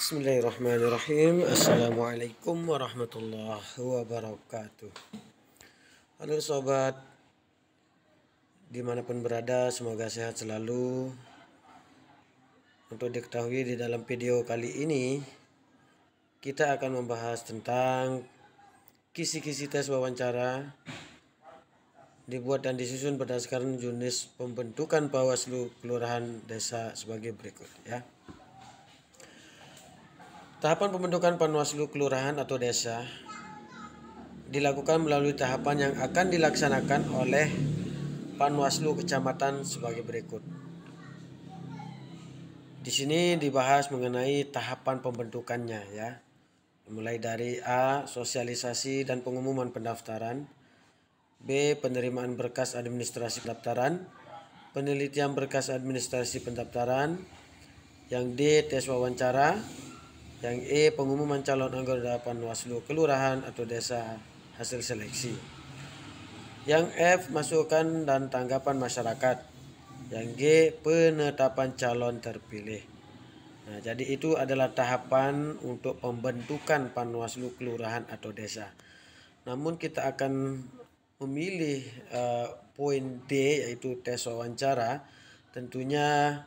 Bismillahirrahmanirrahim. Assalamualaikum warahmatullahi wabarakatuh. Halo sobat, dimanapun berada, semoga sehat selalu. Untuk diketahui, di dalam video kali ini kita akan membahas tentang kisi-kisi tes wawancara dibuat dan disusun berdasarkan jenis pembentukan Bawaslu Kelurahan Desa sebagai berikut ya. Tahapan pembentukan Panwaslu Kelurahan atau Desa dilakukan melalui tahapan yang akan dilaksanakan oleh Panwaslu Kecamatan sebagai berikut. Di sini dibahas mengenai tahapan pembentukannya ya. Mulai dari A. Sosialisasi dan pengumuman pendaftaran, B. Penerimaan berkas administrasi pendaftaran, penelitian berkas administrasi pendaftaran, yang D. Tes wawancara, yang E. Pengumuman calon anggota Panwaslu Kelurahan atau Desa hasil seleksi, yang F. Masukan dan tanggapan masyarakat, yang G. Penetapan calon terpilih. Nah, jadi itu adalah tahapan untuk pembentukan Panwaslu Kelurahan atau Desa. Namun kita akan memilih poin D, yaitu tes wawancara. Tentunya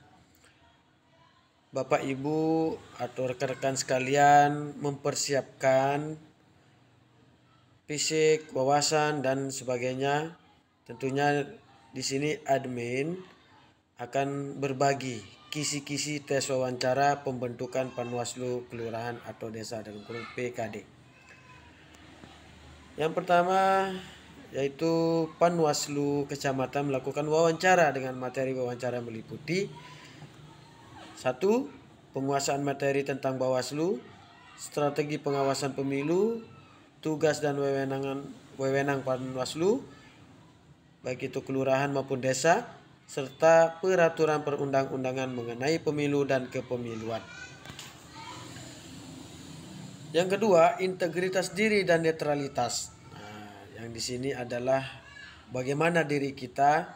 Bapak Ibu atau rekan-rekan sekalian mempersiapkan fisik, wawasan dan sebagainya. Tentunya di sini admin akan berbagi kisi-kisi tes wawancara pembentukan Panwaslu Kelurahan atau Desa dalam kurung PKD. Yang pertama yaitu Panwaslu Kecamatan melakukan wawancara dengan materi wawancara meliputi 1. Penguasaan materi tentang Bawaslu, strategi pengawasan pemilu, tugas dan wewenang Panwaslu, baik itu kelurahan maupun desa, serta peraturan perundang-undangan mengenai pemilu dan kepemiluan. Yang kedua, integritas diri dan netralitas. Nah, yang di sini adalah bagaimana diri kita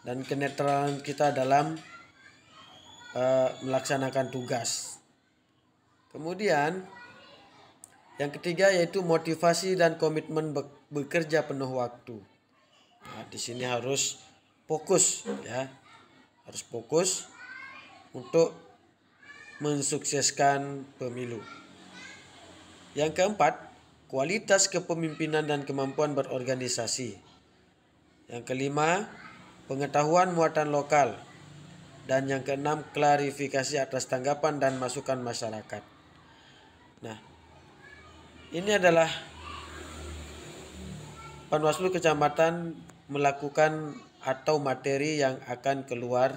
dan kenetralan kita dalam melaksanakan tugas. Kemudian yang ketiga yaitu motivasi dan komitmen bekerja penuh waktu. Nah, di sini harus fokus ya, harus fokus untuk mensukseskan pemilu. Yang keempat, kualitas kepemimpinan dan kemampuan berorganisasi. Yang kelima, pengetahuan muatan lokal. Dan yang keenam, klarifikasi atas tanggapan dan masukan masyarakat. Nah, ini adalah Panwaslu Kecamatan melakukan atau materi yang akan keluar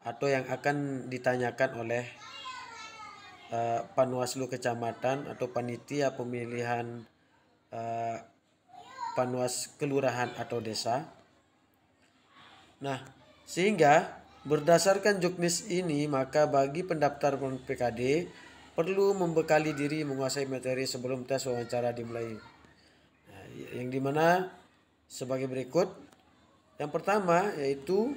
atau yang akan ditanyakan oleh Panwaslu Kecamatan atau panitia pemilihan Panwas Kelurahan atau Desa. Nah, sehingga berdasarkan juknis ini, maka bagi pendaftar PKD perlu membekali diri menguasai materi sebelum tes wawancara dimulai. Nah, yang dimana sebagai berikut. Yang pertama yaitu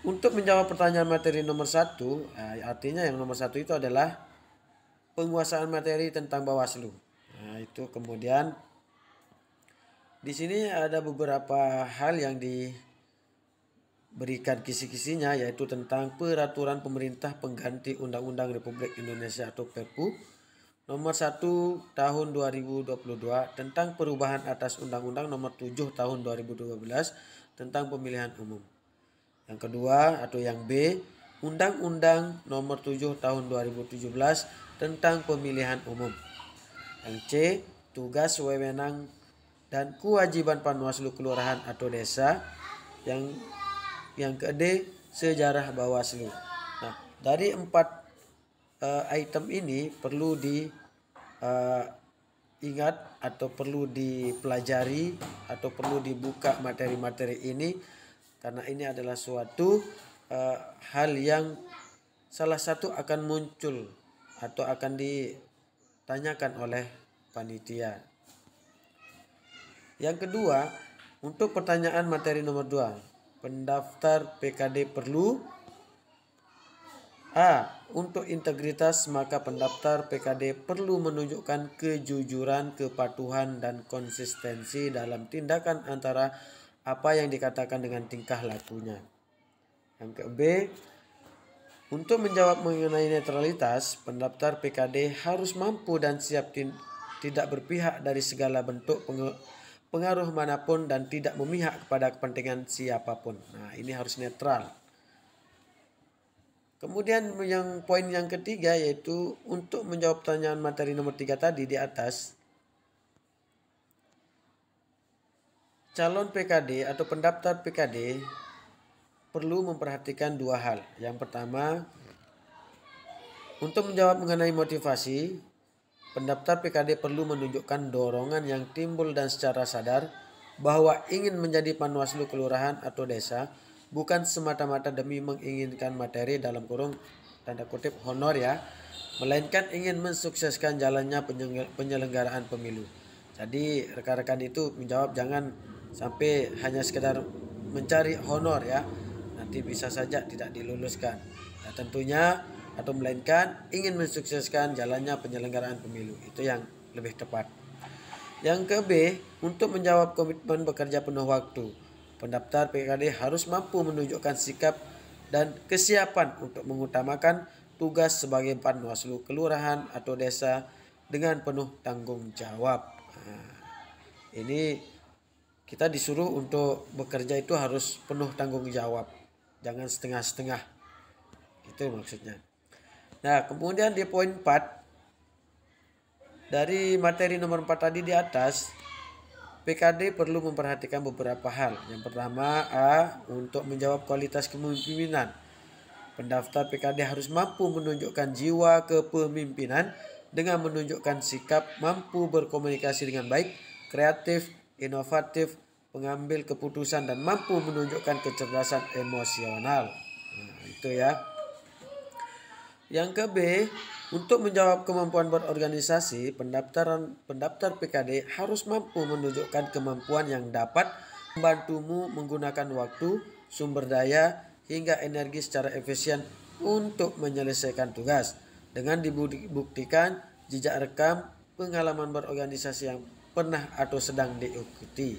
untuk menjawab pertanyaan materi nomor 1, artinya yang nomor 1 itu adalah penguasaan materi tentang Bawaslu. Nah, itu kemudian di sini ada beberapa hal yang berikan kisi-kisinya, yaitu tentang peraturan pemerintah pengganti Undang-Undang Republik Indonesia atau Perpu nomor 1 tahun 2022 tentang perubahan atas Undang-Undang nomor 7 tahun 2012 tentang pemilihan umum. Yang kedua atau yang B, Undang-Undang nomor 7 tahun 2017 tentang pemilihan umum. Yang C, tugas, wewenang dan kewajiban Panwaslu Kelurahan atau Desa. Yang ke D, sejarah Bawaslu. Nah, dari 4 item ini perlu diingat atau perlu dipelajari atau perlu dibuka materi-materi ini, karena ini adalah suatu hal yang salah satu akan muncul atau akan ditanyakan oleh panitia. Yang kedua, untuk pertanyaan materi nomor 2, pendaftar PKD perlu A. Untuk integritas, maka pendaftar PKD perlu menunjukkan kejujuran, kepatuhan, dan konsistensi dalam tindakan antara apa yang dikatakan dengan tingkah lakunya. Yang ke B. Untuk menjawab mengenai netralitas, pendaftar PKD harus mampu dan siap tidak berpihak dari segala bentuk pengaruh manapun dan tidak memihak kepada kepentingan siapapun. Nah, ini harus netral. Kemudian yang poin yang ketiga yaitu untuk menjawab pertanyaan materi nomor 3 tadi di atas, calon PKD atau pendaftar PKD perlu memperhatikan dua hal. Yang pertama, untuk menjawab mengenai motivasi, pendaftar PKD perlu menunjukkan dorongan yang timbul dan secara sadar bahwa ingin menjadi panwaslu kelurahan atau desa bukan semata-mata demi menginginkan materi dalam kurung tanda kutip honor ya, melainkan ingin mensukseskan jalannya penyelenggaraan pemilu. Jadi rekan-rekan itu menjawab jangan sampai hanya sekedar mencari honor ya, nanti bisa saja tidak diluluskan. Nah, tentunya atau melainkan ingin mensukseskan jalannya penyelenggaraan pemilu, itu yang lebih tepat. Yang ke B, untuk menjawab komitmen bekerja penuh waktu, pendaftar PKD harus mampu menunjukkan sikap dan kesiapan untuk mengutamakan tugas sebagai panwaslu kelurahan atau desa dengan penuh tanggung jawab. Nah, ini kita disuruh untuk bekerja itu harus penuh tanggung jawab, jangan setengah-setengah. Itu maksudnya. Nah, kemudian di poin 4 dari materi nomor 4 tadi di atas, PKD perlu memperhatikan beberapa hal. Yang pertama, A. Untuk menjawab kualitas kepemimpinan, pendaftar PKD harus mampu menunjukkan jiwa kepemimpinan dengan menunjukkan sikap mampu berkomunikasi dengan baik, kreatif, inovatif, pengambil keputusan, dan mampu menunjukkan kecerdasan emosional. Nah, itu ya. Yang ke B, untuk menjawab kemampuan berorganisasi, pendaftar PKD harus mampu menunjukkan kemampuan yang dapat membantumu menggunakan waktu, sumber daya, hingga energi secara efisien untuk menyelesaikan tugas. Dengan dibuktikan jejak rekam pengalaman berorganisasi yang pernah atau sedang diikuti.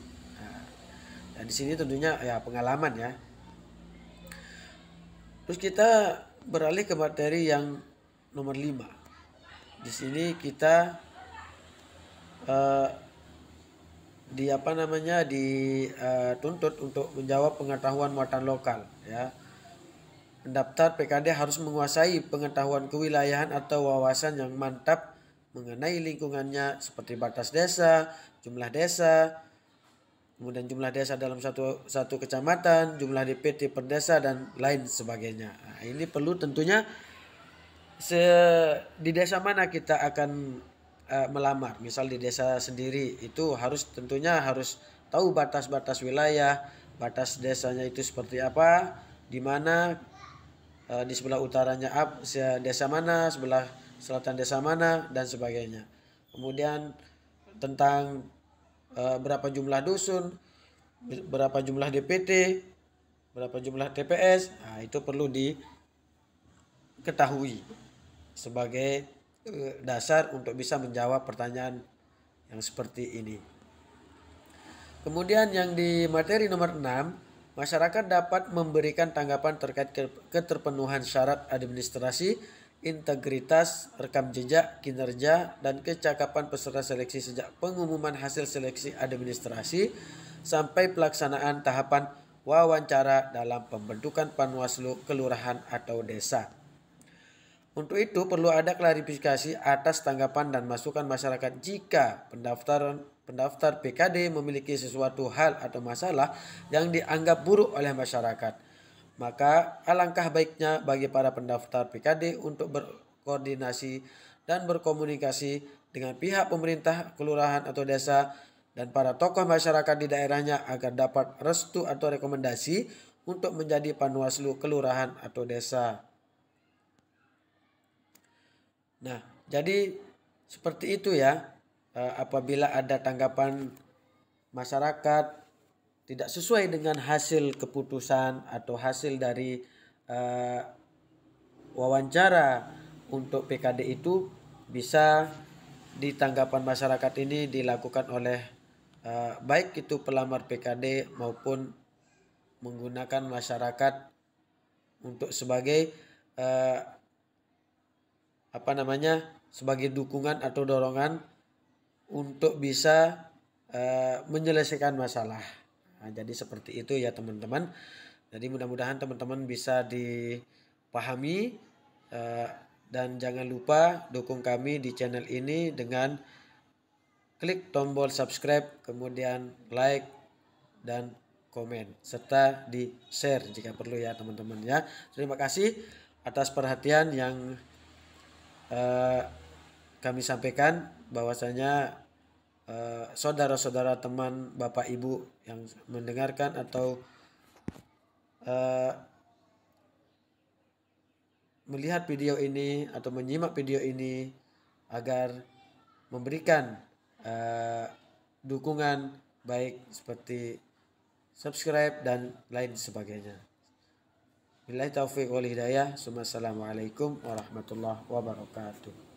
Nah, di sini tentunya ya pengalaman ya. Terus kita beralih ke materi yang nomor 5. Di sini kita dituntut untuk menjawab pengetahuan muatan lokal ya. Pendaftar PKD harus menguasai pengetahuan kewilayahan atau wawasan yang mantap mengenai lingkungannya seperti batas desa, kemudian jumlah desa dalam satu kecamatan, jumlah DPT per desa, dan lain sebagainya. Nah, ini perlu tentunya di desa mana kita akan melamar. Misal di desa sendiri itu tentunya harus tahu batas-batas wilayah, batas desanya itu seperti apa, di mana, di sebelah utaranya desa mana, sebelah selatan desa mana, dan sebagainya. Kemudian tentang berapa jumlah dusun, berapa jumlah DPT, berapa jumlah TPS, nah, itu perlu diketahui sebagai dasar untuk bisa menjawab pertanyaan yang seperti ini. Kemudian yang di materi nomor 6, masyarakat dapat memberikan tanggapan terkait keterpenuhan syarat administrasi, integritas, rekam jejak, kinerja, dan kecakapan peserta seleksi sejak pengumuman hasil seleksi administrasi sampai pelaksanaan tahapan wawancara dalam pembentukan panwaslu kelurahan atau desa. Untuk itu perlu ada klarifikasi atas tanggapan dan masukan masyarakat jika pendaftar PKD memiliki sesuatu hal atau masalah yang dianggap buruk oleh masyarakat. Maka alangkah baiknya bagi para pendaftar PKD untuk berkoordinasi dan berkomunikasi dengan pihak pemerintah kelurahan atau desa dan para tokoh masyarakat di daerahnya agar dapat restu atau rekomendasi untuk menjadi panwaslu kelurahan atau desa. Nah, jadi seperti itu ya. Apabila ada tanggapan masyarakat tidak sesuai dengan hasil keputusan atau hasil dari wawancara untuk PKD itu bisa di tanggapan masyarakat ini dilakukan oleh baik itu pelamar PKD maupun menggunakan masyarakat untuk sebagai sebagai dukungan atau dorongan untuk bisa menyelesaikan masalah. Nah, jadi seperti itu ya teman-teman. Jadi mudah-mudahan teman-teman bisa dipahami dan jangan lupa dukung kami di channel ini dengan klik tombol subscribe, kemudian like dan komen serta di share jika perlu ya teman-teman ya. Terima kasih atas perhatian yang kami sampaikan, bahwasanya saudara-saudara, teman, bapak, ibu yang mendengarkan atau melihat video ini atau menyimak video ini agar memberikan dukungan baik seperti subscribe dan lain sebagainya. Billahi taufiq wal hidayah. Assalamualaikum warahmatullahi wabarakatuh.